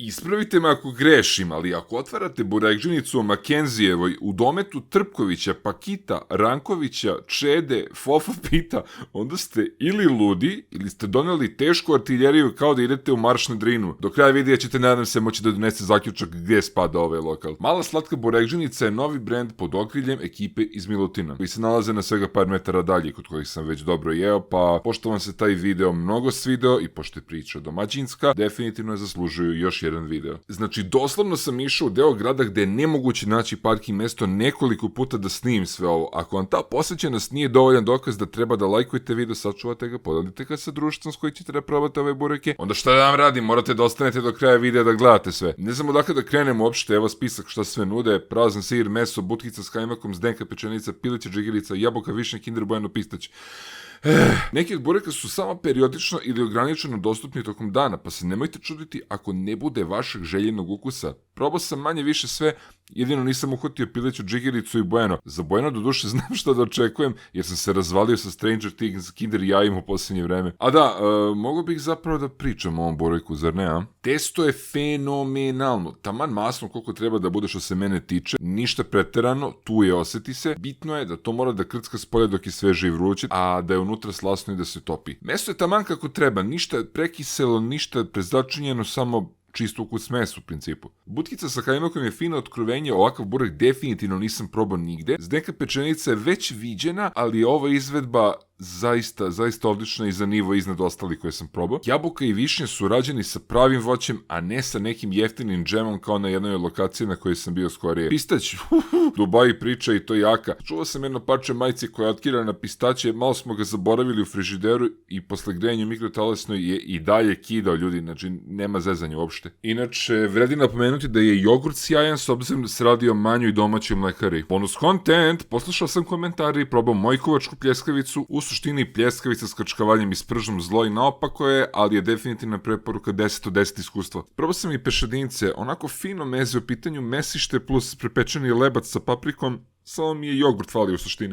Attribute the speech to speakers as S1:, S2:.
S1: Ispravite me ako grešim, ali ako otvarate burekdžinicu o Makenzijevoj u dometu Trpkovića, Pakita, Rankovića, Čede, Fofa Pita, onda ste ili ludi, ili ste doneli tešku artiljeriju kao da idete u marš na Drinu. Do kraja videa ćete, nadam se, moći da donese zaključak gdje spada ovaj lokal. Mala slatka burekdžinica je novi brend pod okriljem ekipe iz Milutina, koji se nalaze na svega par metara dalje, kod kojih sam već dobro jeo, pa pošto vam se taj video mnogo svideo i pošto je priča domaćinska, definitivno zaslužuju još jedan video. Znači, doslovno sam išao u deo grada gde je nemoguće naći parking mesto nekoliko puta da snimim sve ovo. Ako vam ta posvećenost nije dovoljan dokaz da treba da lajkujete video, sačuvate ga, podelite ga sa društvom s koji ćete da probate ove bureke, onda šta da vam radim, morate da ostanete do kraja videa da gledate sve. Ne znam odakle da krenemo uopšte, evo spisak šta sve nude: prazan sir, meso, butkica s kajmakom, zdenka, pečenica, pilića, džigerica, jabuka, višnja, Kinder Bueno, pistać. Neki od bureka su samo periodično ili ograničeno dostupni tokom dana, pa se nemojte čuditi ako ne bude vašeg željenog ukusa. Probao sam manje više sve, jedino nisam uhvatio pileću, džigericu i Bueno. Za Bueno doduše znam što da očekujem, jer sam se razvalio sa Stranger Things Kinder jajima u posljednje vreme. A da, mogu bih zapravo da pričam o ovom bureku, zar ne, a? Testo je fenomenalno, taman masno koliko treba da bude što se mene tiče, ništa preterano, tu je, oseti se. Bitno je da to mora da krcka s polja dok je sveže i vruće, a da je unutra slasno i da se topi. Meso je taman kako treba, ništa prekiselo, ništa prezračenjeno, samo čisto ukus mesa u principu. Butkica sa kajmakom je fino otkrovenje, ovakav burek definitivno nisam probao nigde. Zdenka pečenica je već viđena, ali je ova izvedba zaista odlična i za nivo iznad ostalih koje sam probao. Jabuka i višnje su rađeni sa pravim voćem, a ne sa nekim jeftinim džemom kao na jednoj od lokacije na kojoj sam bio skorije. Pistać, Dubai priča i to jaka. Čuo sam jedno parče majice koja je otkirana na pistaće, malo smo ga zaboravili u frižideru i posle grejanja u mikrotalasnoj je i dalje kidao, ljudi, znači nema zezanja uopšte. Inače, vredi napomenuti da je jogurt sjajan s obzirom da se radi o manjoj i domaćoj mlekari. Bonus content, poslušao sam komentare i probao mojkovačku pljeskavicu, u suštini pljeskavica s krčkavaljem i spržom, zlo i naopako je, ali je definitivna preporuka 10 od 10 iskustva. Probao sam i pešadince, onako fino meze u pitanju, mesište plus prepečeni lebac sa paprikom, samo mi je jogurt fali u suštini.